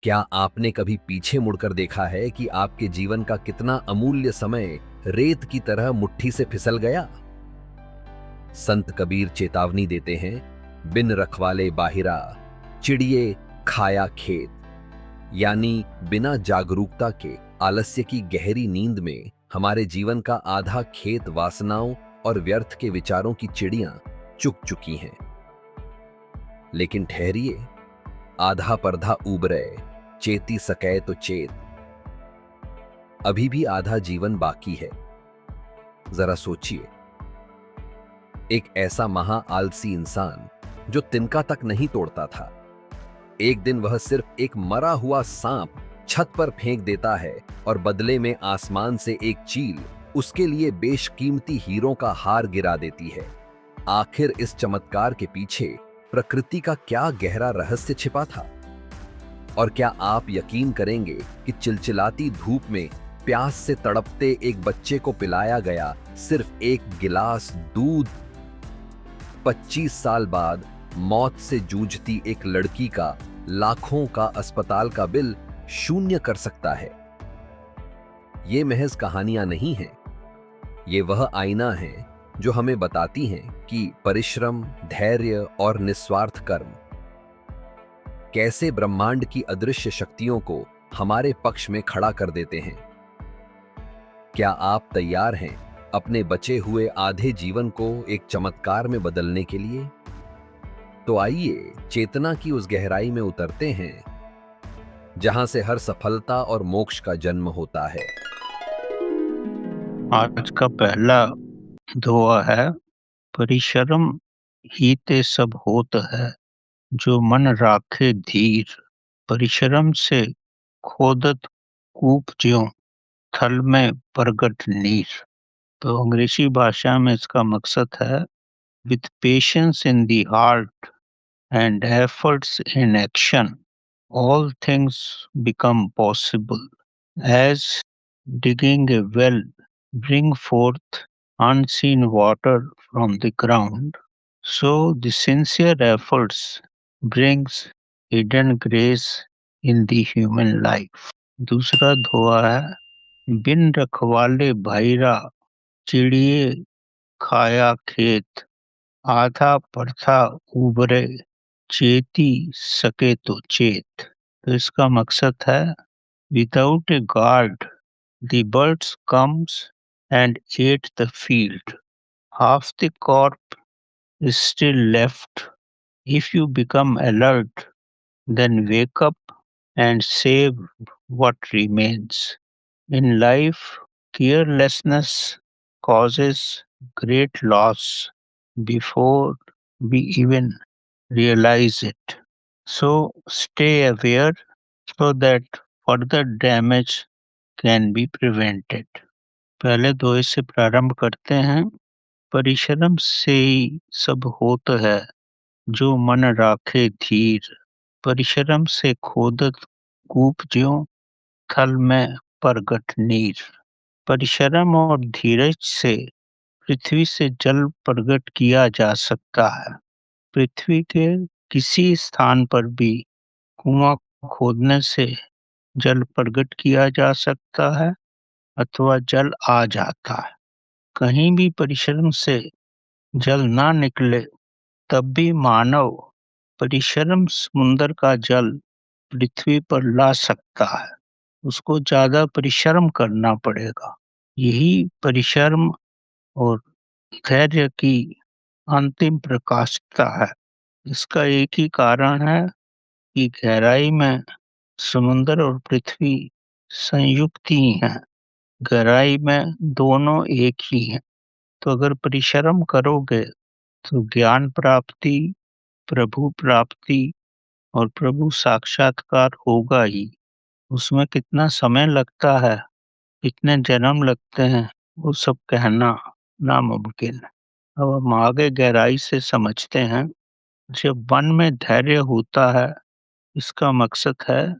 क्या आपने कभी पीछे मुड़कर देखा है कि आपके जीवन का कितना अमूल्य समय रेत की तरह मुट्ठी से फिसल गया? संत कबीर चेतावनी देते हैं, बिन रखवाले बाहिरा, चिड़िए खाया खेत। यानी बिना जागरूकता के आलस्य की गहरी नींद में हमारे जीवन का आधा खेत वासनाओं और व्यर्थ के विचारों की चिड़ियां चुग चुकी हैं। लेकिन ठहरिए, आधा परधा उबरे, चेती सकै तो चेत। अभी भी आधा जीवन बाकी है। जरा सोचिए, एक ऐसा महा आलसी इंसान जो तिनका तक नहीं तोड़ता था, एक दिन वह सिर्फ एक मरा हुआ सांप छत पर फेंक देता है और बदले में आसमान से एक चील उसके लिए बेशकीमती हीरों का हार गिरा देती है। आखिर इस चमत्कार के पीछे प्रकृति का क्या गहरा रहस्य छिपा था? और क्या आप यकीन करेंगे कि चिलचिलाती धूप में प्यास से तड़पते एक बच्चे को पिलाया गया सिर्फ एक गिलास दूध 25 साल बाद मौत से जूझती एक लड़की का लाखों का अस्पताल का बिल शून्य कर सकता है? ये महज कहानियां नहीं हैं, ये वह आईना है जो हमें बताती हैं कि परिश्रम, धैर्य और निस्वार्थ कर्म कैसे ब्रह्मांड की अदृश्य शक्तियों को हमारे पक्ष में खड़ा कर देते हैं। क्या आप तैयार हैं अपने बचे हुए आधे जीवन को एक चमत्कार में बदलने के लिए? तो आइए चेतना की उस गहराई में उतरते हैं जहां से हर सफलता और मोक्ष का जन्म होता है। आज का पहला दोहा है, परिश्रम ही ते सब होत है, जो मन राखे धीर। परिश्रम से खोदत कूप ज्यों, थल में प्रगट नीर। तो अंग्रेजी भाषा में इसका मकसद है, with patience in the heart and efforts in action, all things become possible. As digging a well bring forth unseen water from the ground, so the sincere efforts brings hidden grace in the human life. दूसरा धोआ है, बिन रखवाले भैरा, चिड़िए खाया खेत। आधा परथा उबरे, चेती सके तो चेत। तो इसका मकसद है, without a guard, the birds comes and ate the field. Half the crop is still left. If you become alert, then wake up and save what remains. In life, carelessness causes great loss before we even realize it. So stay aware so that further damage can be prevented. पहले दोहे से प्रारंभ करते हैं। परिश्रम से ही सब होत है, जो मन राखे धीर। परिश्रम से खोदत कूप ज्यों, थल में प्रगट नीर। परिश्रम और धीरज से पृथ्वी से जल प्रकट किया जा सकता है। पृथ्वी के किसी स्थान पर भी कुआं खोदने से जल प्रकट किया जा सकता है अथवा जल आ जाता है। कहीं भी परिश्रम से जल ना निकले तब भी मानव परिश्रम समुद्र का जल पृथ्वी पर ला सकता है। उसको ज्यादा परिश्रम करना पड़ेगा। यही परिश्रम और धैर्य की अंतिम प्रकाशिता है। इसका एक ही कारण है कि गहराई में समुद्र और पृथ्वी संयुक्त ही हैं। गहराई में दोनों एक ही हैं। तो अगर परिश्रम करोगे तो ज्ञान प्राप्ति, प्रभु प्राप्ति और प्रभु साक्षात्कार होगा ही। उसमें कितना समय लगता है, कितने जन्म लगते हैं, वो सब कहना नामुमकिन है। अब हम आगे गहराई से समझते हैं। जब मन में धैर्य होता है, इसका मकसद है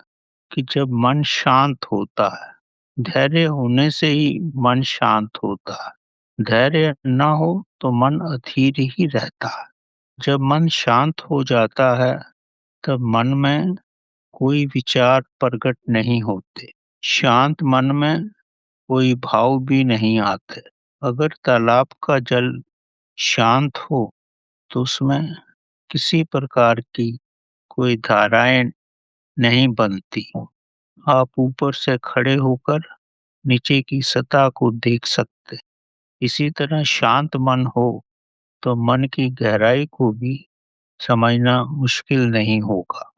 कि जब मन शांत होता है। धैर्य होने से ही मन शांत होता है। धैर्य न हो तो मन अधीर ही रहता है। जब मन शांत हो जाता है, तब मन में कोई विचार प्रकट नहीं होते। शांत मन में कोई भाव भी नहीं आते। अगर तालाब का जल शांत हो तो उसमें किसी प्रकार की कोई धाराएं नहीं बनती। आप ऊपर से खड़े होकर नीचे की सतह को देख सकते। इसी तरह शांत मन हो तो मन की गहराई को भी समझना मुश्किल नहीं होगा।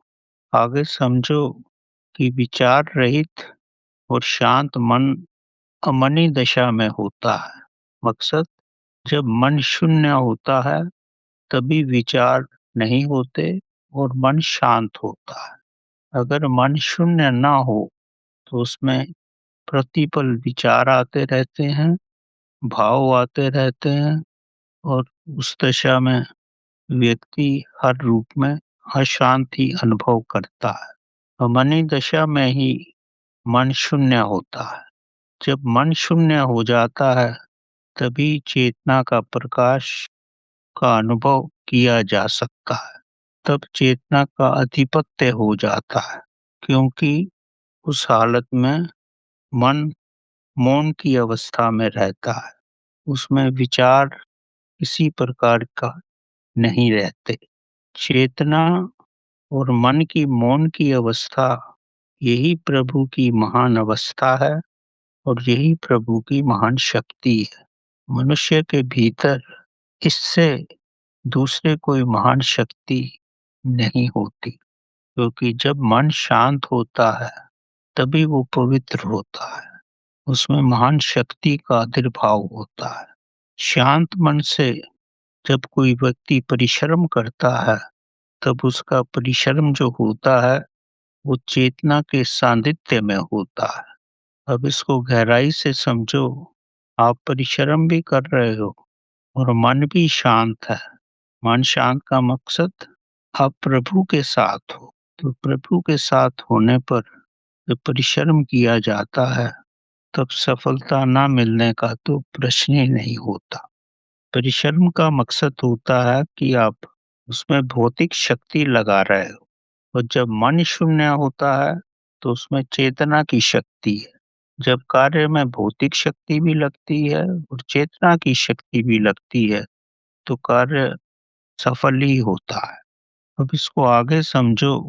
आगे समझो कि विचार रहित और शांत मन अमनी दशा में होता है। मकसद, जब मन शून्य होता है तभी विचार नहीं होते और मन शांत होता है। अगर मन शून्य ना हो तो उसमें प्रतिपल विचार आते रहते हैं, भाव आते रहते हैं और उस दशा में व्यक्ति हर रूप में अशांति अनुभव करता है। अमनी दशा में ही मन शून्य होता है। जब मन शून्य हो जाता है तभी चेतना का प्रकाश का अनुभव किया जा सकता है। तब चेतना का आधिपत्य हो जाता है, क्योंकि उस हालत में मन मौन की अवस्था में रहता है। उसमें विचार किसी प्रकार का नहीं रहते। चेतना और मन की मौन की अवस्था, यही प्रभु की महान अवस्था है और यही प्रभु की महान शक्ति है। मनुष्य के भीतर इससे दूसरे कोई महान शक्ति नहीं होती, क्योंकि जब मन शांत होता है तभी वो पवित्र होता है। उसमें महान शक्ति का आविर्भाव होता है। शांत मन से जब कोई व्यक्ति परिश्रम करता है तब उसका परिश्रम जो होता है वो चेतना के सानिध्य में होता है। अब इसको गहराई से समझो। आप परिश्रम भी कर रहे हो और मन भी शांत है। मन शांत का मकसद, आप प्रभु के साथ हो। तो प्रभु के साथ होने पर जब परिश्रम किया जाता है तब सफलता ना मिलने का तो प्रश्न ही नहीं होता। परिश्रम का मकसद होता है कि आप उसमें भौतिक शक्ति लगा रहे हो, और जब मन शून्य होता है तो उसमें चेतना की शक्ति है। जब कार्य में भौतिक शक्ति भी लगती है और चेतना की शक्ति भी लगती है तो कार्य सफल ही होता है। अब इसको आगे समझो।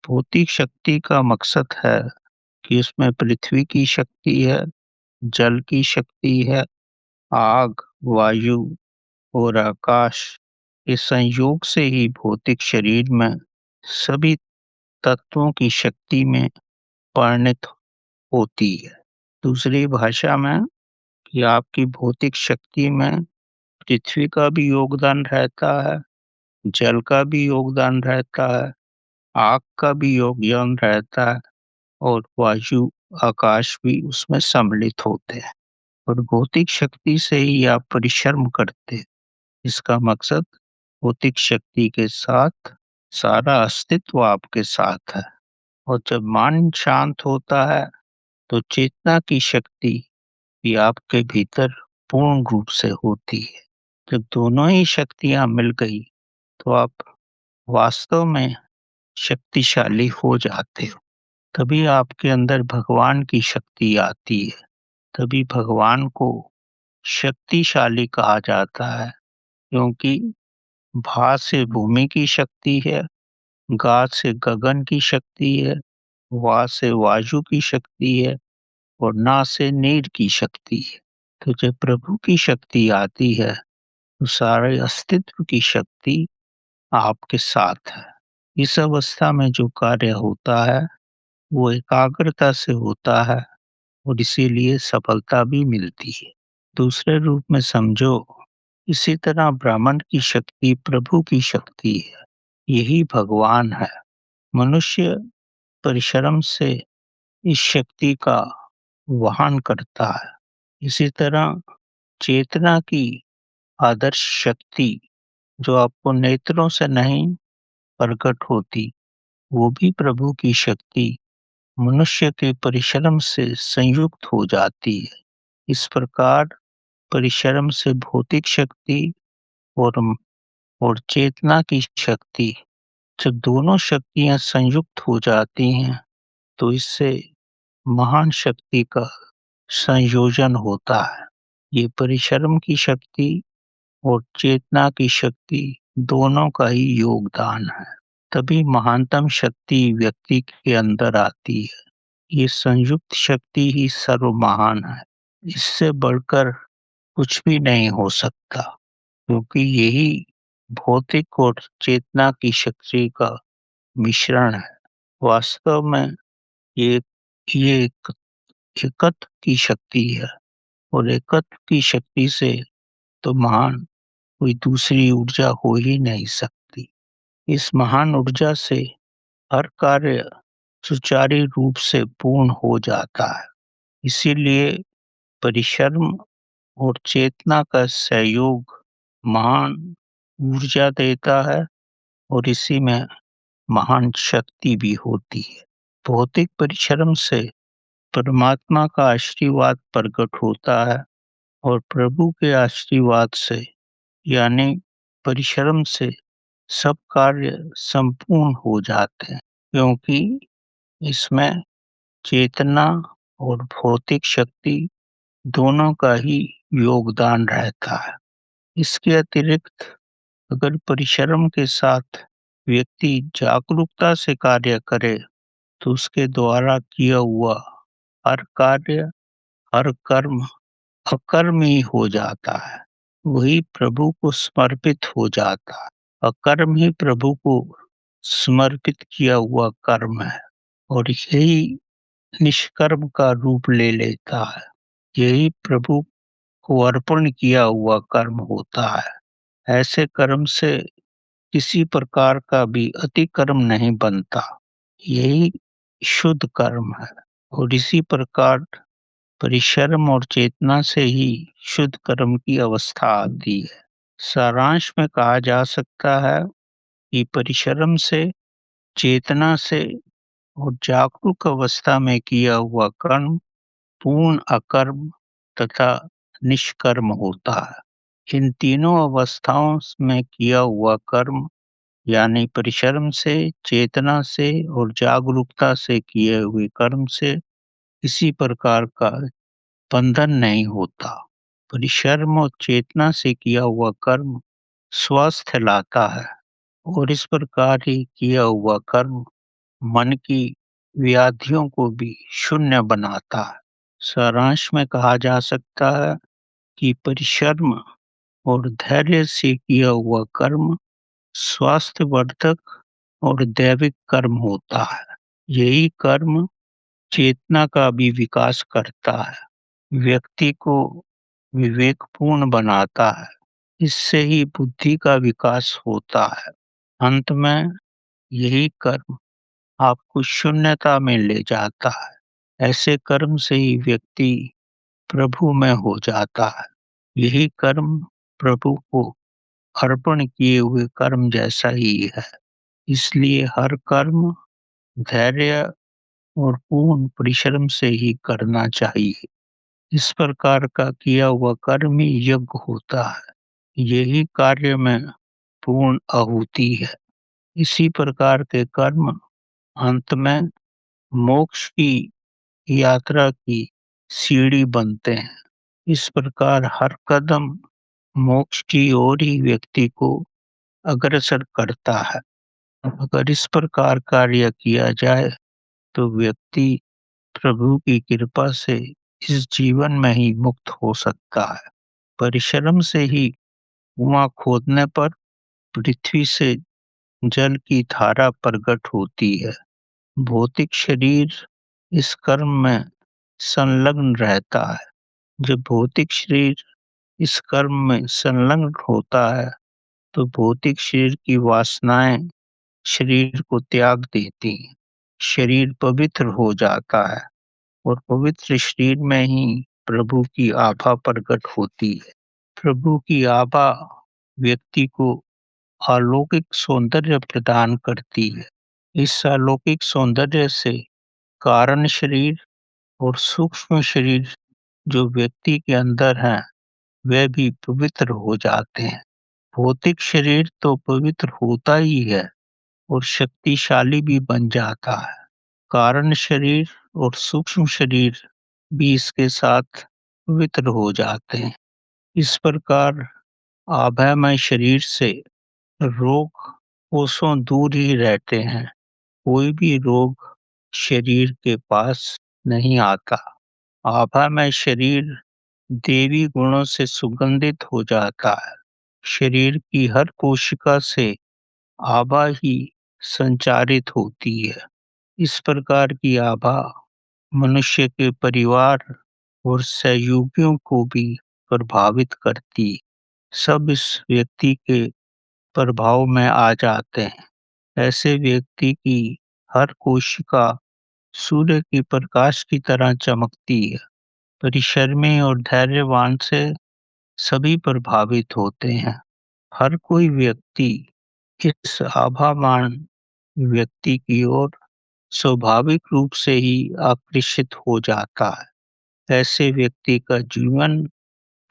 भौतिक शक्ति का मकसद है कि उसमें पृथ्वी की शक्ति है, जल की शक्ति है, आग, वायु और आकाश के संयोग से ही भौतिक शरीर में सभी तत्वों की शक्ति में परिणत होती है। दूसरी भाषा में कि आपकी भौतिक शक्ति में पृथ्वी का भी योगदान रहता है, जल का भी योगदान रहता है, आग का भी योगदान रहता है और वायु, आकाश भी उसमें सम्मिलित होते हैं। और भौतिक शक्ति से ही आप परिश्रम करते हैं। इसका मकसद, भौतिक शक्ति के साथ सारा अस्तित्व आपके साथ है। और जब मन शांत होता है तो चेतना की शक्ति भी आपके भीतर पूर्ण रूप से होती है। जब दोनों ही शक्तियां मिल गई तो आप वास्तव में शक्तिशाली हो जाते हो। तभी आपके अंदर भगवान की शक्ति आती है। तभी भगवान को शक्तिशाली कहा जाता है, क्योंकि भा से भूमि की शक्ति है, गा से गगन की शक्ति है, वा से वायु की शक्ति है और ना से नीर की शक्ति है। तो जब प्रभु की शक्ति आती है तो सारे अस्तित्व की शक्ति आपके साथ है। इस अवस्था में जो कार्य होता है वो एकाग्रता से होता है और इसीलिए सफलता भी मिलती है। दूसरे रूप में समझो, इसी तरह ब्राह्मण की शक्ति प्रभु की शक्ति है। यही भगवान है। मनुष्य परिश्रम से इस शक्ति का वहन करता है। इसी तरह चेतना की आदर्श शक्ति जो आपको नेत्रों से नहीं प्रकट होती, वो भी प्रभु की शक्ति मनुष्य के परिश्रम से संयुक्त हो जाती है। इस प्रकार परिश्रम से भौतिक शक्ति और और चेतना की शक्ति जब दोनों शक्तियां संयुक्त हो जाती हैं तो इससे महान शक्ति का संयोजन होता है। ये परिश्रम की शक्ति और चेतना की शक्ति दोनों का ही योगदान है। तभी महानतम शक्ति व्यक्ति के अंदर आती है। ये संयुक्त शक्ति ही सर्व महान है। इससे बढ़कर कुछ भी नहीं हो सकता, क्योंकि यही भौतिक और चेतना की शक्ति का मिश्रण है। वास्तव में ये ये एकत्व की शक्ति है, और एकत्व की शक्ति से तो महान कोई दूसरी ऊर्जा हो ही नहीं सकती। इस महान ऊर्जा से हर कार्य सुचारू रूप से पूर्ण हो जाता है। इसीलिए परिश्रम और चेतना का सहयोग महान ऊर्जा देता है, और इसी में महान शक्ति भी होती है। भौतिक परिश्रम से परमात्मा का आशीर्वाद प्रकट होता है, और प्रभु के आशीर्वाद से यानी परिश्रम से सब कार्य संपूर्ण हो जाते हैं, क्योंकि इसमें चेतना और भौतिक शक्ति दोनों का ही योगदान रहता है। इसके अतिरिक्त अगर परिश्रम के साथ व्यक्ति जागरूकता से कार्य करे तो उसके द्वारा किया हुआ हर कार्य, हर कर्म अकर्म ही हो जाता है। वही प्रभु को समर्पित हो जाता है। अकर्म ही प्रभु को समर्पित किया हुआ कर्म है, और यही निष्कर्म का रूप ले लेता है। यही प्रभु को अर्पण किया हुआ कर्म होता है। ऐसे कर्म से किसी प्रकार का भी अतिकर्म नहीं बनता। यही शुद्ध कर्म है, और इसी प्रकार परिश्रम और चेतना से ही शुद्ध कर्म की अवस्था आती है। सारांश में कहा जा सकता है कि परिश्रम से, चेतना से और जागरूक अवस्था में किया हुआ कर्म पूर्ण अकर्म तथा निष्कर्म होता है। इन तीनों अवस्थाओं में किया हुआ कर्म यानी परिश्रम से, चेतना से और जागरूकता से किए हुए कर्म से किसी प्रकार का बंधन नहीं होता। परिश्रम और चेतना से किया हुआ कर्म स्वास्थ्य लाता है, और इस प्रकार ही किया हुआ कर्म मन की व्याधियों को भी शून्य बनाता है। सारांश में कहा जा सकता है कि परिश्रम और धैर्य से किया हुआ कर्म स्वास्थ्यवर्धक और दैविक कर्म होता है। यही कर्म चेतना का भी विकास करता है, व्यक्ति को विवेकपूर्ण बनाता है। इससे ही बुद्धि का विकास होता है। अंत में यही कर्म आपको शून्यता में ले जाता है। ऐसे कर्म से ही व्यक्ति प्रभु में हो जाता है। यही कर्म प्रभु को अर्पण किए हुए कर्म जैसा ही है। इसलिए हर कर्म धैर्य और पूर्ण परिश्रम से ही करना चाहिए। इस प्रकार का किया हुआ कर्म ही यज्ञ होता है। यही कार्य में पूर्ण आहुति है। इसी प्रकार के कर्म अंत में मोक्ष की यात्रा की सीढ़ी बनते हैं। इस प्रकार हर कदम मोक्ष की ओर ही व्यक्ति को अग्रसर करता है। अगर इस प्रकार कार्य किया जाए तो व्यक्ति प्रभु की कृपा से इस जीवन में ही मुक्त हो सकता है। परिश्रम से ही कुआं खोदने पर पृथ्वी से जल की धारा प्रकट होती है। भौतिक शरीर इस कर्म में संलग्न रहता है। जब भौतिक शरीर इस कर्म में संलग्न होता है तो भौतिक शरीर की वासनाएं शरीर को त्याग देती हैं। शरीर पवित्र हो जाता है, और पवित्र शरीर में ही प्रभु की आभा प्रकट होती है। प्रभु की आभा व्यक्ति को अलौकिक सौंदर्य प्रदान करती है। इस अलौकिक सौंदर्य से कारण शरीर और सूक्ष्म शरीर जो व्यक्ति के अंदर हैं, वे भी पवित्र हो जाते हैं। भौतिक शरीर तो पवित्र होता ही है, और शक्तिशाली भी बन जाता है। कारण शरीर और सूक्ष्म शरीर भी इसके साथ पवित्र हो जाते हैं। इस प्रकार आभयमय शरीर से रोग कोसों दूर ही रहते हैं। कोई भी रोग शरीर के पास नहीं आता। आभा में शरीर देवी गुणों से सुगंधित हो जाता है। शरीर की हर कोशिका से आभा ही संचारित होती है। इस प्रकार की आभा मनुष्य के परिवार और सहयोगियों को भी प्रभावित करती। सब इस व्यक्ति के प्रभाव में आ जाते हैं। ऐसे व्यक्ति की हर कोशिका सूर्य की प्रकाश की तरह चमकती है। परिश्रमी और धैर्यवान से सभी प्रभावित होते हैं। हर कोई व्यक्ति इस आभावान व्यक्ति की ओर स्वाभाविक रूप से ही आकर्षित हो जाता है। ऐसे व्यक्ति का जीवन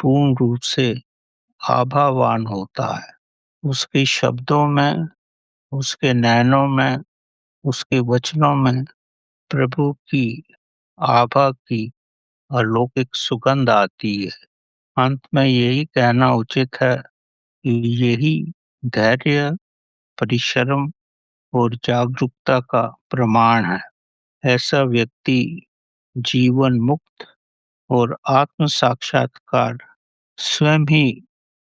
पूर्ण रूप से आभावान होता है। उसके शब्दों में, उसके नैनों में, उसके वचनों में प्रभु की आभा की अलौकिक सुगंध आती है। अंत में यही कहना उचित है कि यही धैर्य, परिश्रम और जागरूकता का प्रमाण है। ऐसा व्यक्ति जीवन मुक्त और आत्म साक्षात्कार स्वयं ही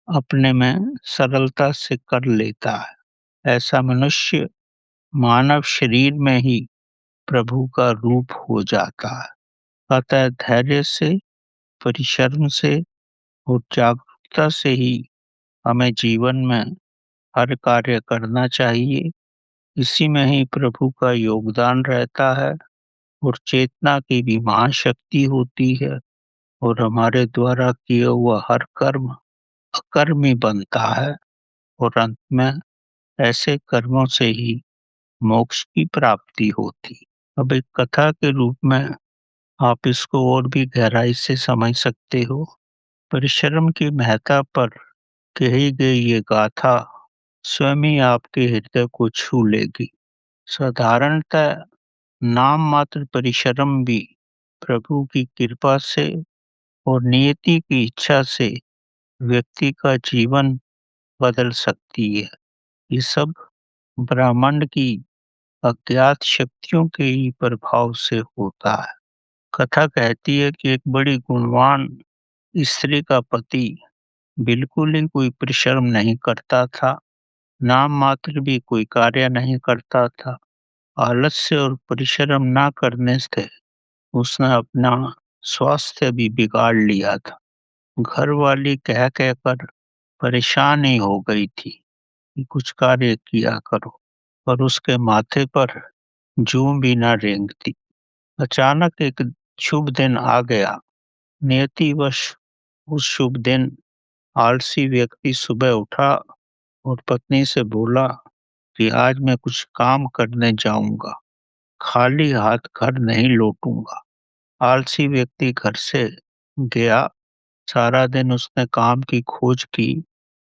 अपने में सरलता से कर लेता है। ऐसा मनुष्य मानव शरीर में ही प्रभु का रूप हो जाता है। अतः धैर्य से, परिश्रम से और जागरूकता से ही हमें जीवन में हर कार्य करना चाहिए। इसी में ही प्रभु का योगदान रहता है और चेतना की भी महाशक्ति होती है और हमारे द्वारा किया हुआ हर कर्म अकर्मी बनता है और अंत में ऐसे कर्मों से ही मोक्ष की प्राप्ति होती। अब एक कथा के रूप में आप इसको और भी गहराई से समझ सकते हो। परिश्रम की महत्ता पर कही गई ये गाथा स्वयं ही आपके हृदय को छू लेगी। साधारणतः नाम मात्र परिश्रम भी प्रभु की कृपा से और नियति की इच्छा से व्यक्ति का जीवन बदल सकती है। ये सब ब्रह्मांड की अज्ञात शक्तियों के ही प्रभाव से होता है। कथा कहती है कि एक बड़ी गुणवान स्त्री का पति बिल्कुल ही कोई परिश्रम नहीं करता था, नाम मात्र भी कोई कार्य नहीं करता था। आलस्य और परिश्रम ना करने से उसने अपना स्वास्थ्य भी बिगाड़ लिया था। घर वाली कह कहकर परेशान ही हो गई थी कि कुछ कार्य किया करो, पर उसके माथे पर जूं भी न रेंगती। अचानक एक शुभ दिन आ गया। नियतिवश उस शुभ दिन आलसी व्यक्ति सुबह उठा और पत्नी से बोला कि आज मैं कुछ काम करने जाऊंगा, खाली हाथ घर नहीं लौटूंगा। आलसी व्यक्ति घर से गया। सारा दिन उसने काम की खोज की,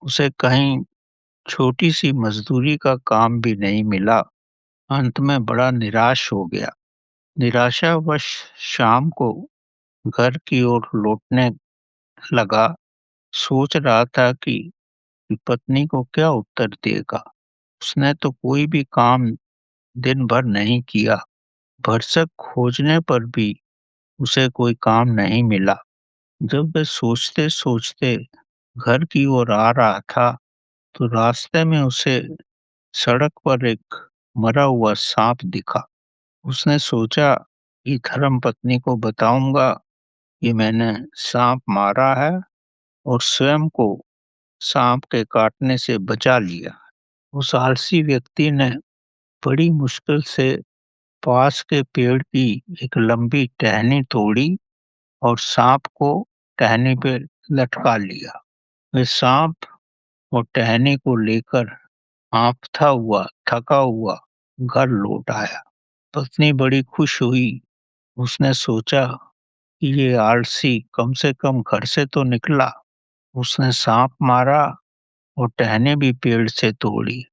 उसे कहीं छोटी सी मजदूरी का काम भी नहीं मिला। अंत में बड़ा निराश हो गया। निराशावश शाम को घर की ओर लौटने लगा। सोच रहा था कि पत्नी को क्या उत्तर देगा। उसने तो कोई भी काम दिन भर नहीं किया। भरसक खोजने पर भी उसे कोई काम नहीं मिला। जब वह सोचते सोचते घर की ओर आ रहा था तो रास्ते में उसे सड़क पर एक मरा हुआ सांप दिखा। उसने सोचा कि धर्म पत्नी को बताऊंगा कि मैंने सांप मारा है और स्वयं को सांप के काटने से बचा लिया। उस आलसी व्यक्ति ने बड़ी मुश्किल से पास के पेड़ की एक लंबी टहनी तोड़ी और सांप को टहनी पे लटका लिया। वह सांप और टहनी को लेकर हाँफता हुआ, थका हुआ घर लौट आया। पत्नी बड़ी खुश हुई। उसने सोचा कि ये आलसी कम से कम घर से तो निकला। उसने सांप मारा और टहनी भी पेड़ से तोड़ी।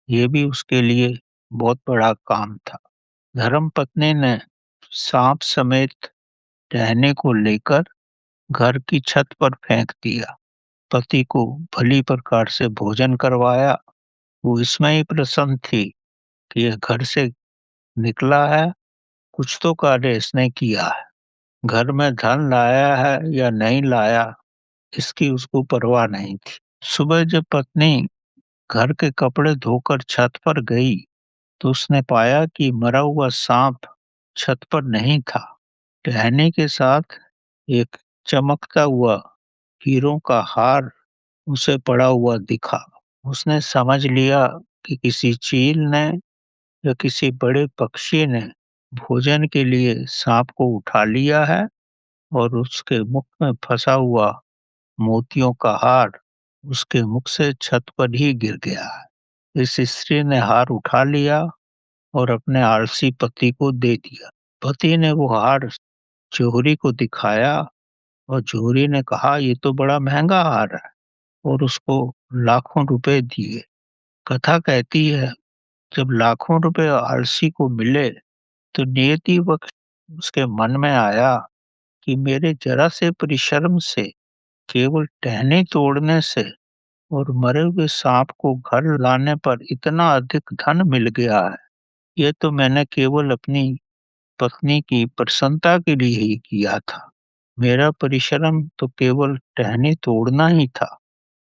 ये भी उसके लिए बहुत बड़ा काम था। धर्मपत्नी ने सांप समेत टहनी को लेकर घर की छत पर फेंक दिया। पति को भली प्रकार से भोजन करवाया। वो इसमें ही प्रसन्न थी कि यह घर से निकला है, कुछ तो कार्य इसने किया है। घर में धन लाया है या नहीं लाया, इसकी उसको परवाह नहीं थी। सुबह जब पत्नी घर के कपड़े धोकर छत पर गई, तो उसने पाया कि मरा हुआ सांप छत पर नहीं था। टहनी के साथ एक चमकता हुआ हीरों का हार उसे पड़ा हुआ दिखा। उसने समझ लिया कि किसी चील ने या किसी बड़े पक्षी ने भोजन के लिए सांप को उठा लिया है और उसके मुख में फंसा हुआ मोतियों का हार उसके मुख से छत पर ही गिर गया है। इस स्त्री ने हार उठा लिया और अपने आलसी पति को दे दिया। पति ने वो हार जौहरी को दिखाया और जौहरी ने कहा, ये तो बड़ा महंगा हार है, और उसको लाखों रुपए दिए। कथा कहती है, जब लाखों रुपए आलसी को मिले तो नियति वक्त उसके मन में आया कि मेरे जरा से परिश्रम से, केवल टहनी तोड़ने से और मरे हुए सांप को घर लाने पर इतना अधिक धन मिल गया है। ये तो मैंने केवल अपनी पत्नी की प्रसन्नता के लिए ही किया था। मेरा परिश्रम तो केवल टहनी तोड़ना ही था।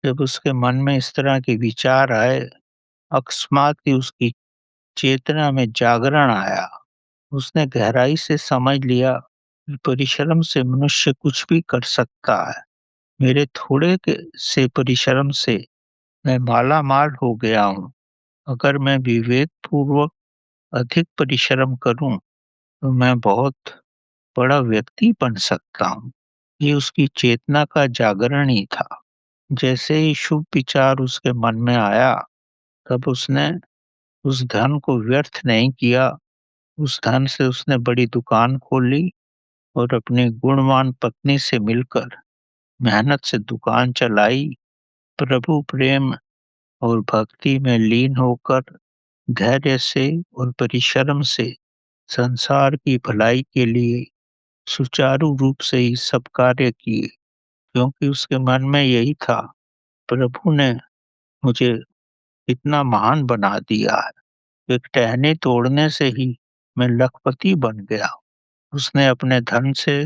जब उसके मन में इस तरह के विचार आए, अकस्मात ही उसकी चेतना में जागरण आया। उसने गहराई से समझ लिया कि परिश्रम से मनुष्य कुछ भी कर सकता है। मेरे थोड़े के से परिश्रम से मैं माला माल हो गया हूँ। अगर मैं विवेक पूर्वक अधिक परिश्रम करूं तो मैं बहुत बड़ा व्यक्ति बन सकता हूँ। ये उसकी चेतना का जागरण ही था। जैसे ही शुभ विचार उसके मन में आया, तब उसने उस धन को व्यर्थ नहीं किया। उस धन से उसने बड़ी दुकान खोली और अपनी गुणवान पत्नी से मिलकर मेहनत से दुकान चलाई। प्रभु प्रेम और भक्ति में लीन होकर धैर्य से और परिश्रम से संसार की भलाई के लिए सुचारू रूप से ही सब कार्य किए, क्योंकि उसके मन में यही था, प्रभु ने मुझे इतना महान बना दिया है। एक टहनी तोड़ने से ही मैं लखपति बन गया। उसने अपने धन से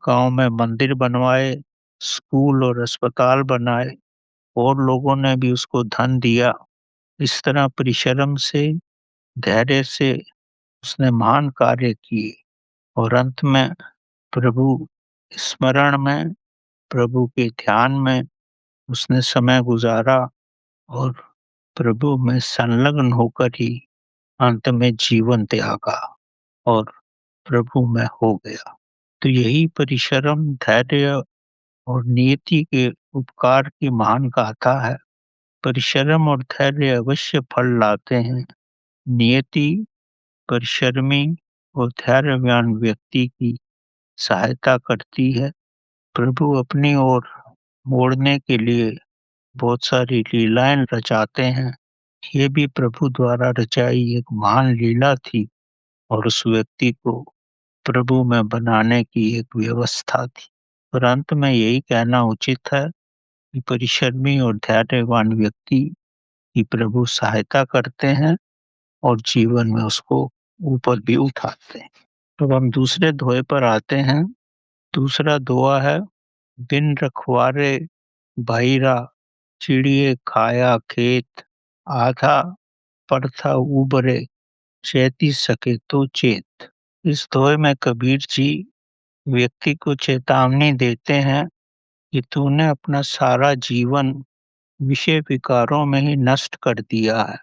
गांव में मंदिर बनवाए, स्कूल और अस्पताल बनाए, और लोगों ने भी उसको धन दिया। इस तरह परिश्रम से, धैर्य से उसने महान कार्य किए और अंत में प्रभु स्मरण में, प्रभु के ध्यान में उसने समय गुजारा और प्रभु में संलग्न होकर ही अंत में जीवन त्यागा और प्रभु में हो गया। तो यही परिश्रम, धैर्य और नियति के उपकार की महान गाथा है। परिश्रम और धैर्य अवश्य फल लाते हैं। नियति परिश्रमी और धैर्यवान व्यक्ति की सहायता करती है। प्रभु अपनी ओर मोड़ने के लिए बहुत सारी लीलाएं रचाते हैं। ये भी प्रभु द्वारा रचाई एक महान लीला थी और उस व्यक्ति को प्रभु में बनाने की एक व्यवस्था थी। और अंत में यही कहना उचित है कि परिश्रमी और धैर्यवान व्यक्ति की प्रभु सहायता करते हैं और जीवन में उसको ऊपर भी उठाते हैं। तो हम दूसरे दोहे पर आते हैं। दूसरा दोहा है, बिन रखवारे बहिरा चिड़िए खाया खेत, आधा परथा उबरे चैती सके तो चेत। इस दोहे में कबीर जी व्यक्ति को चेतावनी देते हैं कि तूने अपना सारा जीवन विषय विकारों में ही नष्ट कर दिया है।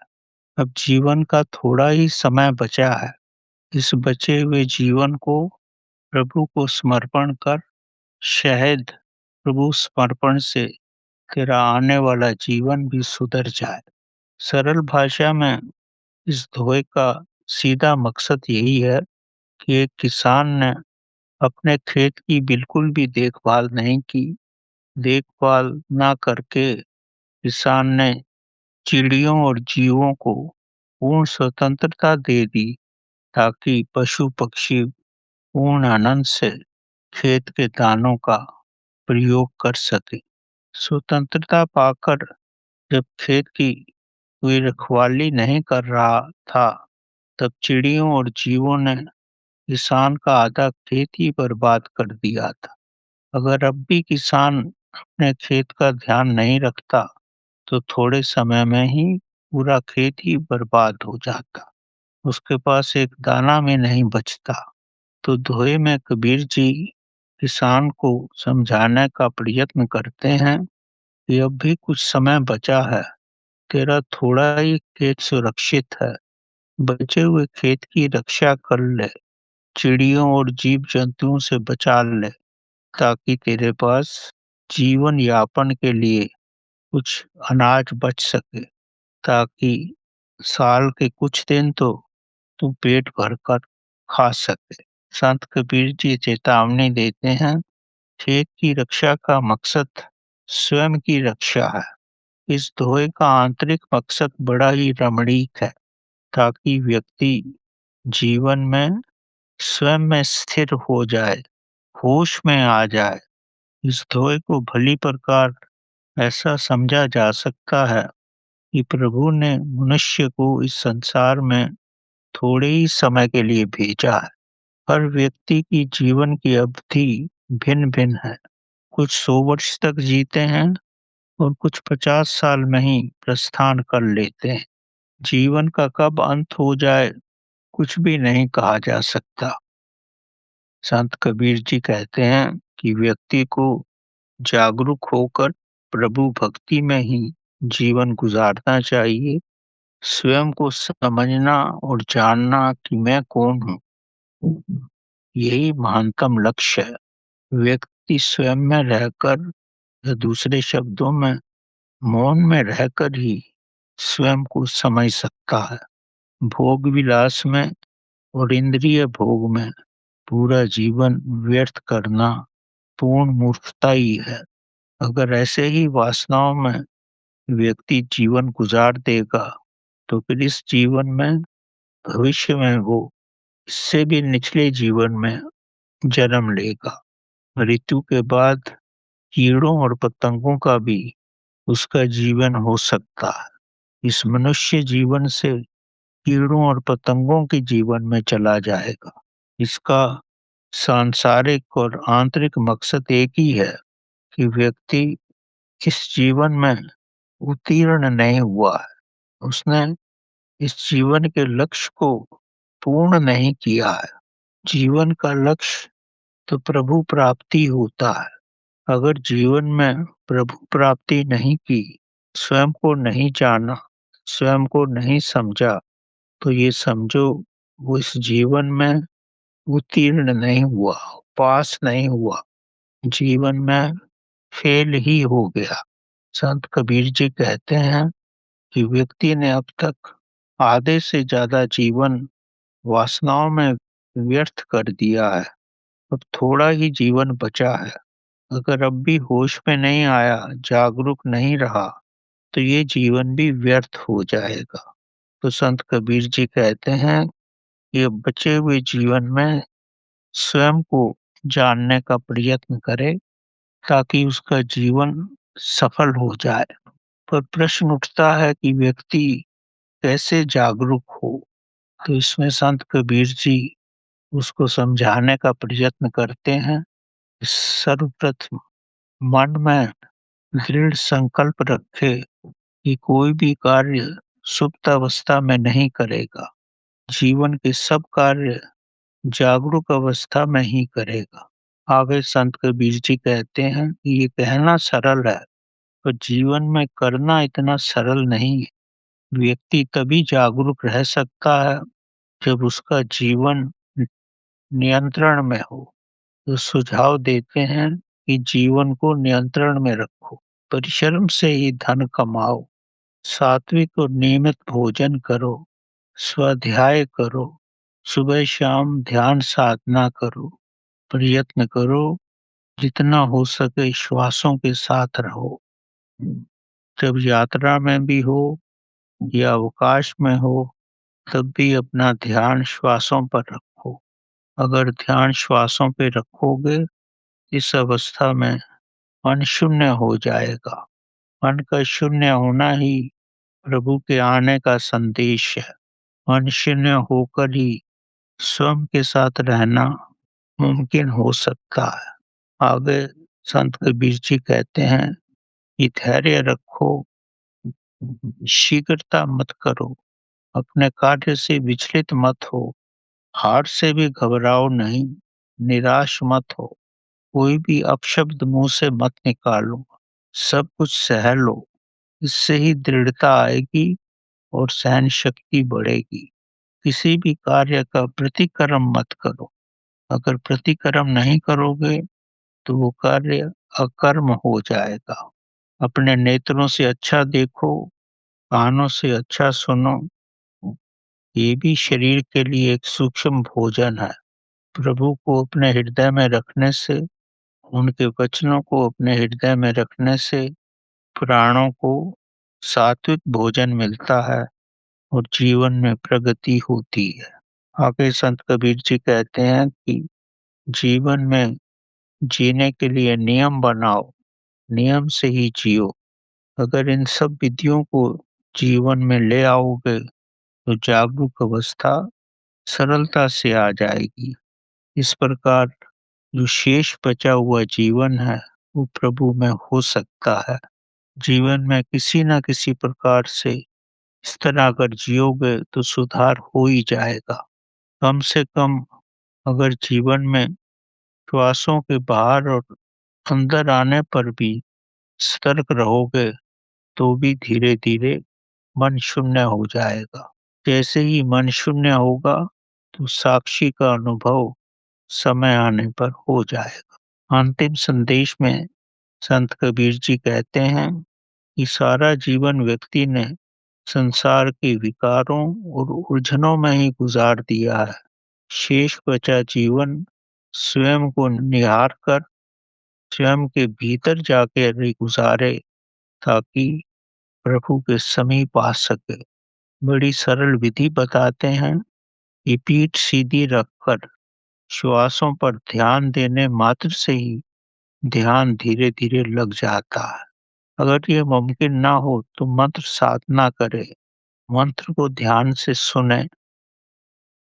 अब जीवन का थोड़ा ही समय बचा है। इस बचे हुए जीवन को प्रभु को समर्पण कर, शायद प्रभु समर्पण से तेरा आने वाला जीवन भी सुधर जाए। सरल भाषा में इस दोहे का सीधा मकसद यही है कि एक किसान ने अपने खेत की बिल्कुल भी देखभाल नहीं की। देखभाल ना करके किसान ने चिड़ियों और जीवों को पूर्ण स्वतंत्रता दे दी ताकि पशु पक्षी पूर्ण आनंद से खेत के दानों का प्रयोग कर सके। स्वतंत्रता पाकर जब खेत की कोई रखवाली नहीं कर रहा था, तब चिड़ियों और जीवों ने किसान का आधा खेत ही बर्बाद कर दिया था। अगर अब भी किसान अपने खेत का ध्यान नहीं रखता, तो थोड़े समय में ही पूरा खेत ही बर्बाद हो जाता। उसके पास एक दाना में नहीं बचता। तो दोहे में कबीर जी किसान को समझाने का प्रयत्न करते हैं कि अब भी कुछ समय बचा है, तेरा थोड़ा ही खेत सुरक्षित है, बचे हुए खेत की रक्षा कर ले, चिड़ियों और जीव जंतुओं से बचा ले, ताकि तेरे पास जीवन यापन के लिए कुछ अनाज बच सके, ताकि साल के कुछ दिन तो तू पेट भरकर खा सके। संत कबीर जी चेतावनी देते हैं, खेत की रक्षा का मकसद स्वयं की रक्षा है। इस दोहे का आंतरिक मकसद बड़ा ही रमणीक है, ताकि व्यक्ति जीवन में स्वयं में स्थिर हो जाए, होश में आ जाए। इस दोहे को भली प्रकार ऐसा समझा जा सकता है कि प्रभु ने मनुष्य को इस संसार में थोड़े ही समय के लिए भेजा है। हर व्यक्ति की जीवन की अवधि भिन्न-भिन्न है। कुछ 100 वर्ष तक जीते हैं और कुछ 50 साल में ही प्रस्थान कर लेते हैं। जीवन का कब अंत हो जाए, कुछ भी नहीं कहा जा सकता। संत कबीर जी कहते हैं कि व्यक्ति को जागरूक होकर प्रभु भक्ति में ही जीवन गुजारना चाहिए। स्वयं को समझना और जानना कि मैं कौन हूँ, यही महानतम लक्ष्य है। व्यक्ति स्वयं में रहकर या दूसरे शब्दों में मौन में रहकर ही स्वयं को समझ सकता है। भोग विलास में और इंद्रिय भोग में पूरा जीवन व्यर्थ करना पूर्ण मूर्खता ही है। अगर ऐसे ही वासनाओं में व्यक्ति जीवन गुजार देगा, तो फिर इस जीवन में भविष्य में वो इससे भी निचले जीवन में जन्म लेगा। मृत्यु के बाद कीड़ों और पतंगों का भी उसका जीवन हो सकता है। इस मनुष्य जीवन से कीड़ों और पतंगों के जीवन में चला जाएगा। इसका सांसारिक और आंतरिक मकसद एक ही है कि व्यक्ति इस जीवन में उत्तीर्ण नहीं हुआ है। उसने इस जीवन के लक्ष्य को पूर्ण नहीं किया है। जीवन का लक्ष्य तो प्रभु प्राप्ति होता है। अगर जीवन में प्रभु प्राप्ति नहीं की, स्वयं को नहीं जाना, स्वयं को नहीं समझा, तो ये समझो वो इस जीवन में उत्तीर्ण नहीं हुआ, पास नहीं हुआ, जीवन में फेल ही हो गया। संत कबीर जी कहते हैं कि व्यक्ति ने अब तक आधे से ज्यादा जीवन वासनाओं में व्यर्थ कर दिया है। अब थोड़ा ही जीवन बचा है। अगर अब भी होश में नहीं आया, जागरूक नहीं रहा, तो ये जीवन भी व्यर्थ हो जाएगा। तो संत कबीर जी कहते हैं कि अब बचे हुए जीवन में स्वयं को जानने का प्रयत्न करे, ताकि उसका जीवन सफल हो जाए। पर प्रश्न उठता है कि व्यक्ति कैसे जागरूक हो? तो इसमें संत कबीर जी उसको समझाने का प्रयत्न करते हैं। सर्वप्रथम मन में दृढ़ संकल्प रखे कि कोई भी कार्य सुप्त अवस्था में नहीं करेगा। जीवन के सब कार्य जागरूक अवस्था में ही करेगा। आगे संत कबीर जी कहते हैं कि ये कहना सरल है, पर जीवन में करना इतना सरल नहीं है। व्यक्ति तभी जागरूक रह सकता है जब उसका जीवन नियंत्रण में हो। तो सुझाव देते हैं कि जीवन को नियंत्रण में रखो, परिश्रम से ही धन कमाओ, सात्विक और नियमित भोजन करो, स्वाध्याय करो, सुबह शाम ध्यान साधना करो, प्रयत्न करो, जितना हो सके श्वासों के साथ रहो। जब यात्रा में भी हो या अवकाश में हो, तब भी अपना ध्यान श्वासों पर रखो। अगर ध्यान श्वासों पे रखोगे, इस अवस्था में मन शून्य हो जाएगा। मन का शून्य होना ही प्रभु के आने का संदेश है। मन शून्य होकर ही स्वयं के साथ रहना मुमकिन हो सकता है। आगे संत कबीर जी कहते हैं कि धैर्य रखो, शीघ्रता मत करो, अपने कार्य से विचलित मत हो, हार से भी घबराओ नहीं, निराश मत हो, कोई भी अपशब्द मुंह से मत निकालो, सब कुछ सह लो। इससे ही दृढ़ता आएगी और सहन शक्ति बढ़ेगी। किसी भी कार्य का प्रतिकर्म मत करो। अगर प्रतिकर्म नहीं करोगे तो वो कार्य अकर्म हो जाएगा। अपने नेत्रों से अच्छा देखो, कानों से अच्छा सुनो। ये भी शरीर के लिए एक सूक्ष्म भोजन है। प्रभु को अपने हृदय में रखने से, उनके वचनों को अपने हृदय में रखने से प्राणों को सात्विक भोजन मिलता है और जीवन में प्रगति होती है। आगे संत कबीर जी कहते हैं कि जीवन में जीने के लिए नियम बनाओ, नियम से ही जियो। अगर इन सब विधियों को जीवन में ले आओगे तो जागरूक अवस्था सरलता से आ जाएगी। इस प्रकार जो शेष बचा हुआ जीवन है वो प्रभु में हो सकता है। जीवन में किसी न किसी प्रकार से इस तरह अगर जियोगे तो सुधार हो ही जाएगा। कम से कम अगर जीवन में श्वासों के बाहर और अंदर आने पर भी सतर्क रहोगे तो भी धीरे धीरे मन शून्य हो जाएगा। जैसे ही मन शून्य होगा तो साक्षी का अनुभव समय आने पर हो जाएगा। अंतिम संदेश में संत कबीर जी कहते हैं कि सारा जीवन व्यक्ति ने संसार के विकारों और उलझनों में ही गुजार दिया है। शेष बचा जीवन स्वयं को निहार कर स्वयं के भीतर जाके गुजारे ताकि प्रभु के समीप आ सके। बड़ी सरल विधि बताते हैं कि पीठ सीधी रखकर श्वासों पर ध्यान देने मात्र से ही ध्यान धीरे धीरे लग जाता है। अगर ये मुमकिन ना हो तो मंत्र साधना करें, मंत्र को ध्यान से सुने,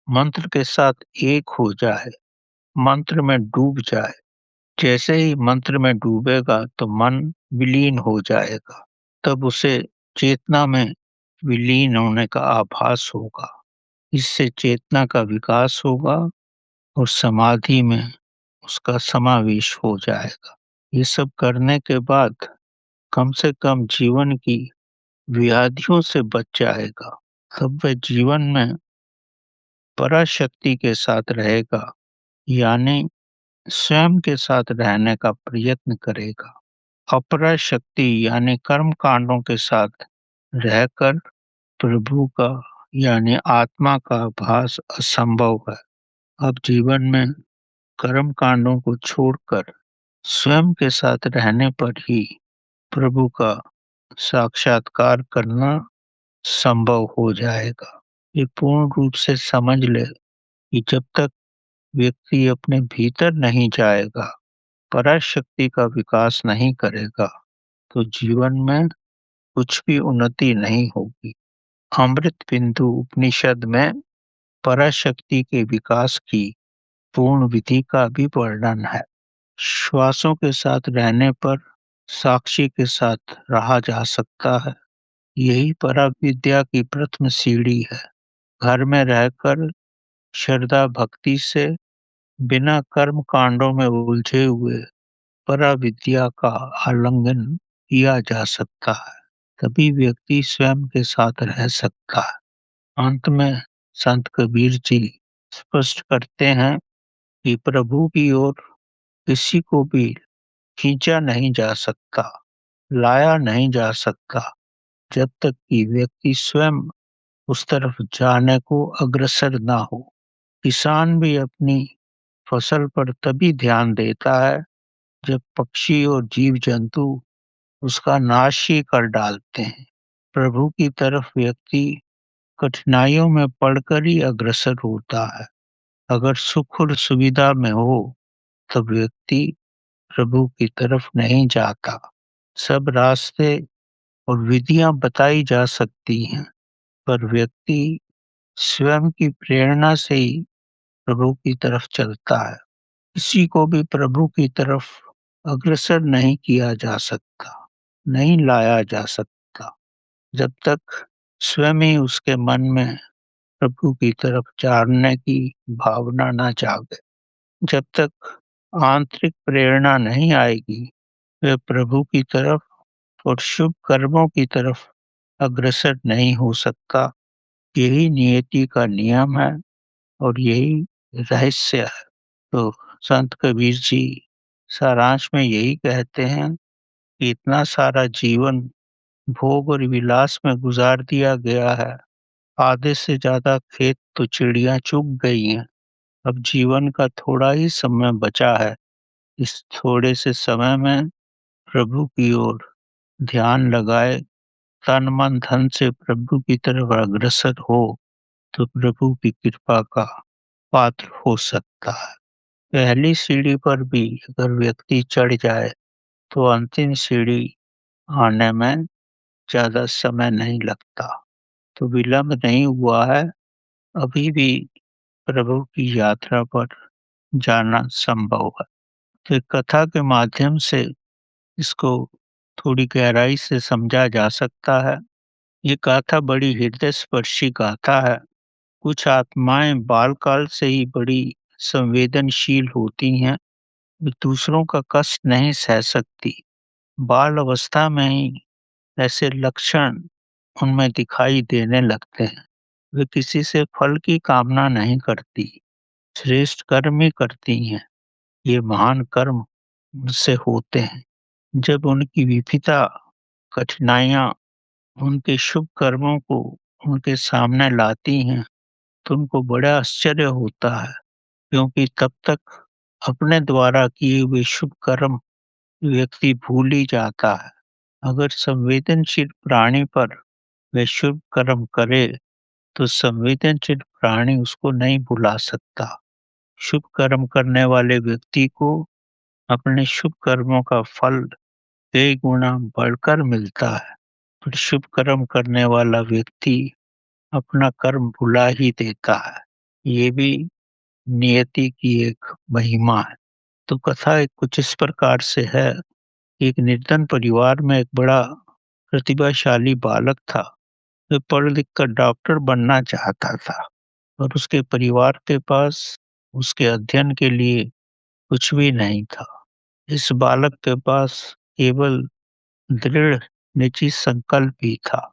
मंत्र के साथ एक हो जाए, मंत्र में डूब जाए। जैसे ही मंत्र में डूबेगा तो मन विलीन हो जाएगा। तब उसे चेतना में विलीन होने का आभास होगा। इससे चेतना का विकास होगा और समाधि में उसका समावेश हो जाएगा। ये सब करने के बाद कम से कम जीवन की व्याधियों से बच जाएगा। तब वह जीवन में पराशक्ति के साथ रहेगा, यानी स्वयं के साथ रहने का प्रयत्न करेगा। अपराशक्ति यानी कर्म कांडों के साथ रहकर प्रभु का यानी आत्मा का आभास असंभव है। अब जीवन में कर्म कांडों को छोड़कर स्वयं के साथ रहने पर ही प्रभु का साक्षात्कार करना संभव हो जाएगा। ये पूर्ण रूप से समझ ले कि जब तक व्यक्ति अपने भीतर नहीं जाएगा, पराशक्ति का विकास नहीं करेगा, तो जीवन में कुछ भी उन्नति नहीं होगी। अमृत बिंदु उपनिषद में पराशक्ति के विकास की पूर्ण विधि का भी वर्णन है। श्वासों के साथ रहने पर साक्षी के साथ रहा जा सकता है। यही पराविद्या की प्रथम सीढ़ी है। घर में रहकर श्रद्धा भक्ति से बिना कर्म कांडों में उलझे हुए पराविद्या का आलिंगन किया जा सकता है। तभी व्यक्ति स्वयं के साथ रह सकता है। अंत में संत कबीर जी स्पष्ट करते हैं कि प्रभु की ओर किसी को भी खींचा नहीं जा सकता, लाया नहीं जा सकता, जब तक कि व्यक्ति स्वयं उस तरफ जाने को अग्रसर ना हो। किसान भी अपनी फसल पर तभी ध्यान देता है जब पक्षी और जीव जंतु उसका नाश ही कर डालते हैं। प्रभु की तरफ व्यक्ति कठिनाइयों में पड़कर ही अग्रसर होता है। अगर सुख और सुविधा में हो तब व्यक्ति प्रभु की तरफ नहीं जाता। सब रास्ते और विधियां बताई जा सकती हैं, पर व्यक्ति स्वयं की प्रेरणा से ही प्रभु की तरफ चलता है। किसी को भी प्रभु की तरफ अग्रसर नहीं किया जा सकता, नहीं लाया जा सकता, जब तक स्वयं ही उसके मन में प्रभु की तरफ जाने की भावना ना जागे। जब तक आंतरिक प्रेरणा नहीं आएगी, वे प्रभु की तरफ और शुभ कर्मों की तरफ अग्रसर नहीं हो सकता। यही नियति का नियम है और यही रहस्य है। तो संत कबीर जी सारांश में यही कहते हैं कि इतना सारा जीवन भोग और विलास में गुजार दिया गया है। आधे से ज्यादा खेत तो चिड़िया चुग गई हैं। अब जीवन का थोड़ा ही समय बचा है। इस थोड़े से समय में प्रभु की ओर ध्यान लगाए, तन मन धन से प्रभु की तरफ अग्रसर हो तो प्रभु की कृपा का पात्र हो सकता है। पहली सीढ़ी पर भी अगर व्यक्ति चढ़ जाए तो अंतिम सीढ़ी आने में ज्यादा समय नहीं लगता। तो विलंब नहीं हुआ है, अभी भी प्रभु की यात्रा पर जाना संभव है। तो एक कथा के माध्यम से इसको थोड़ी गहराई से समझा जा सकता है। ये गाथा बड़ी हृदय स्पर्शी गाथा है। कुछ आत्माएं बालकाल से ही बड़ी संवेदनशील होती हैं, वे दूसरों का कष्ट नहीं सह सकती। बाल अवस्था में ही ऐसे लक्षण उनमें दिखाई देने लगते हैं। वे किसी से फल की कामना नहीं करती, श्रेष्ठ कर्म ही करती हैं। ये महान कर्म उनसे होते हैं। जब उनकी विफलता, कठिनाइयां उनके शुभ कर्मों को उनके सामने लाती हैं, तो उनको बड़ा आश्चर्य होता है, क्योंकि तब तक अपने द्वारा किए हुए शुभ कर्म व्यक्ति भूल ही जाता है। अगर संवेदनशील प्राणी पर वे शुभ कर्म करे तो संवेदनशील प्राणी उसको नहीं भुला सकता। शुभ कर्म करने वाले व्यक्ति को अपने शुभ कर्मों का फल कई गुना बढ़कर मिलता है, पर शुभ कर्म करने वाला व्यक्ति अपना कर्म भुला ही देता है। ये भी नियति की एक महिमा है। तो कथा एक कुछ इस प्रकार से है। एक निर्धन परिवार में एक बड़ा प्रतिभाशाली बालक था। वह पढ़ लिख कर डॉक्टर बनना चाहता था और उसके परिवार के पास उसके अध्ययन के लिए कुछ भी नहीं था। इस बालक के पास केवल दृढ़ निश्चित संकल्प ही था।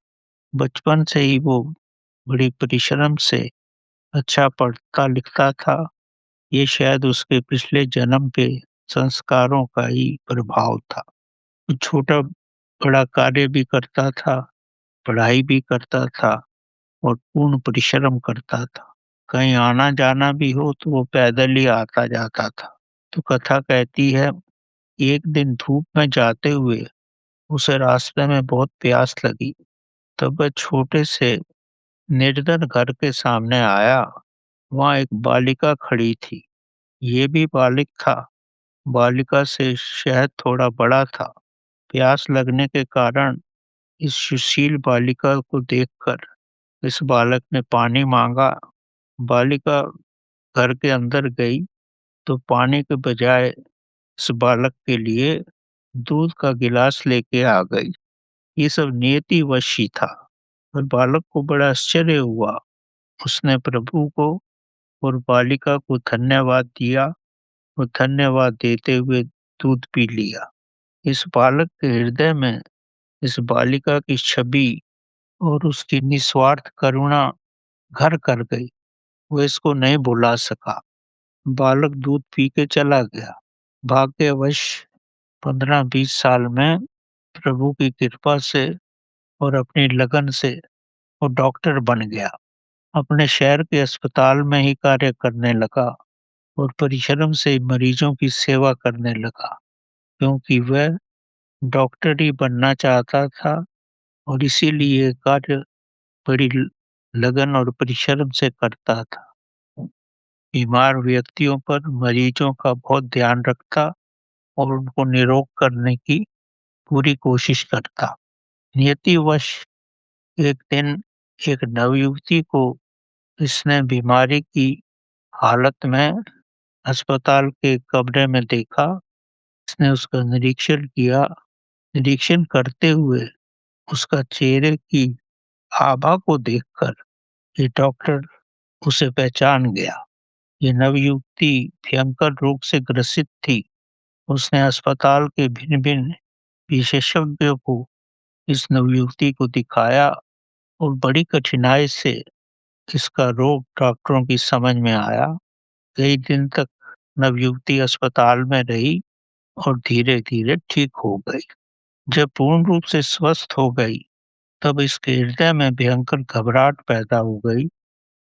बचपन से ही वो बड़ी परिश्रम से अच्छा पढ़ता लिखता था। ये शायद उसके पिछले जन्म के संस्कारों का ही प्रभाव था। वो छोटा बड़ा कार्य भी करता था, पढ़ाई भी करता था और पूर्ण परिश्रम करता था। कहीं आना जाना भी हो तो वो पैदल ही आता जाता था। तो कथा कहती है, एक दिन धूप में जाते हुए उसे रास्ते में बहुत प्यास लगी। तब वह छोटे से निर्धन घर के सामने आया। वहाँ एक बालिका खड़ी थी। ये भी बालिक था। बालिका से शायद थोड़ा बड़ा था। प्यास लगने के कारण इस सुशील बालिका को देखकर इस बालक ने पानी मांगा। बालिका घर के अंदर गई तो पानी के बजाय इस बालक के लिए दूध का गिलास लेके आ गई। ये सब नियति वश ही था। और बालक को बड़ा आश्चर्य हुआ। उसने प्रभु को और बालिका को धन्यवाद दिया और धन्यवाद देते हुए दूध पी लिया। इस बालक के हृदय में इस बालिका की छवि और उसकी निस्वार्थ करुणा घर कर गई। वो इसको नहीं भुला सका। बालक दूध पी के चला गया। भाग्यवश 15-20 साल में प्रभु की कृपा से और अपनी लगन से वो डॉक्टर बन गया। अपने शहर के अस्पताल में ही कार्य करने लगा और परिश्रम से मरीजों की सेवा करने लगा, क्योंकि वह डॉक्टर ही बनना चाहता था और इसीलिए कार्य बड़ी लगन और परिश्रम से करता था। बीमार व्यक्तियों पर मरीजों का बहुत ध्यान रखता और उनको निरोग करने की पूरी कोशिश करता। नियतिवश एक दिन एक नवयुवती को इसने बीमारी की हालत में अस्पताल के कमरे में देखा। उसने उसका निरीक्षण किया। निरीक्षण करते हुए उसका चेहरे की आभा को देखकर ये डॉक्टर उसे पहचान गया। ये नवयुवती भयंकर रोग से ग्रसित थी। उसने अस्पताल के भिन्न-भिन्न विशेषज्ञों को इस नवयुवती को दिखाया और बड़ी कठिनाई से इसका रोग डॉक्टरों की समझ में आया। कई दिन तक नवयुवती अस्पताल में रही और धीरे-धीरे ठीक हो गई। जब पूर्ण रूप से स्वस्थ हो गई, तब इसके हृदय में भयंकर घबराहट पैदा हो गई।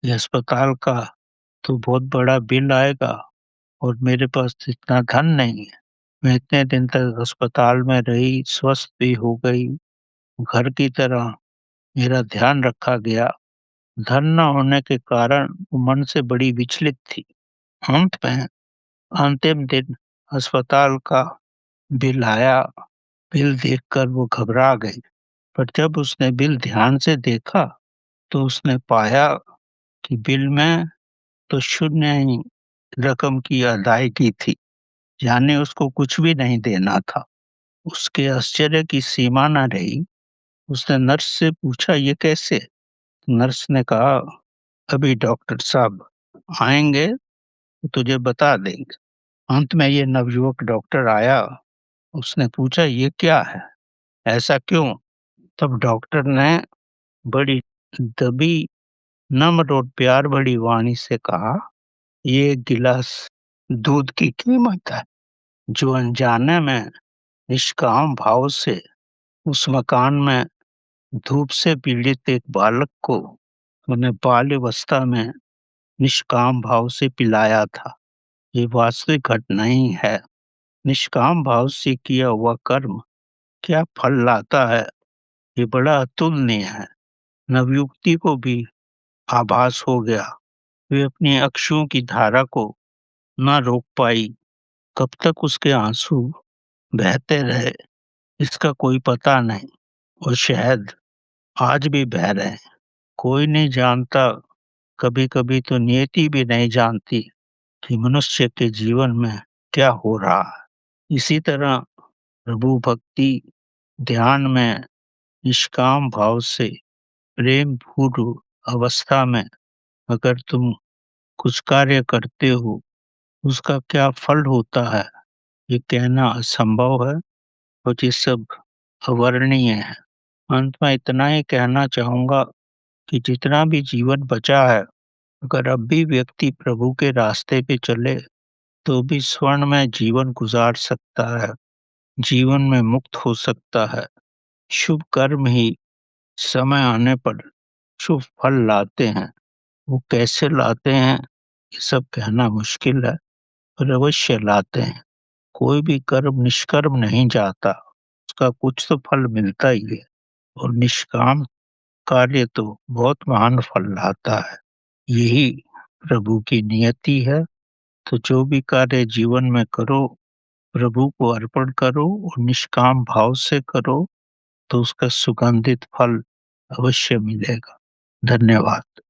ये अस्पताल का तो बहुत बड़ा बिल आएगा और मेरे पास इतना धन नहीं है। मैं इतने दिन तक अस्पताल में रही, स्वस्थ भी हो गई, घर की तरह मेरा ध्यान रखा गया। धन न होने के कारण वो मन से बड़ी विचलित थी। अंत में अंतिम दिन अस्पताल का बिल आया। बिल देखकर वो घबरा गई, पर जब उसने बिल ध्यान से देखा, तो उसने पाया कि बिल में तो शून्य ही रकम की अदायगी थी, यानी उसको कुछ भी नहीं देना था। उसके आश्चर्य की सीमा न रही। उसने नर्स से पूछा, ये कैसे? नर्स ने कहा, अभी डॉक्टर साहब आएंगे तो तुझे बता देंगे। अंत में ये नवयुवक डॉक्टर आया। उसने पूछा, ये क्या है, ऐसा क्यों? तब डॉक्टर ने बड़ी दबी, नम्र और प्यार भरी वाणी से कहा, ये एक गिलास दूध की कीमत है जो अनजाने में निष्काम भाव से उस मकान में धूप से पीड़ित एक बालक को उन्हें बाल्यावस्था में निष्काम भाव से पिलाया था। ये वास्तविक घटना ही है। निष्काम भाव से किया हुआ कर्म क्या फल लाता है, ये बड़ा अतुलनीय है। नवयुवती को भी आभास हो गया। वे अपनी अश्रुओं की धारा को न रोक पाई। कब तक उसके आंसू बहते रहे, इसका कोई पता नहीं, और शायद आज भी बह रहे हैं। कोई नहीं जानता, कभी-कभी तो नियति भी नहीं जानती कि मनुष्य के जीवन में क्या हो रहा है। इसी तरह प्रभु भक्ति ध्यान में निष्काम भाव से प्रेम पूर्व अवस्था में अगर तुम कुछ कार्य करते हो, उसका क्या फल होता है, ये कहना असंभव है और ये सब अवर्णनीय है। अंत में इतना ही कहना चाहूँगा कि जितना भी जीवन बचा है, अगर अब भी व्यक्ति प्रभु के रास्ते पे चले, तो भी स्वर्णमय जीवन गुजार सकता है, जीवन में मुक्त हो सकता है। शुभ कर्म ही समय आने पर शुभ फल लाते हैं। वो कैसे लाते हैं, ये सब कहना मुश्किल है, पर अवश्य लाते हैं। कोई भी कर्म निष्कर्म नहीं जाता, उसका कुछ तो फल मिलता ही है, और निष्काम कार्य तो बहुत महान फल लाता है। यही प्रभु की नियति है। तो जो भी कार्य जीवन में करो, प्रभु को अर्पण करो और निष्काम भाव से करो, तो उसका सुगंधित फल अवश्य मिलेगा। धन्यवाद।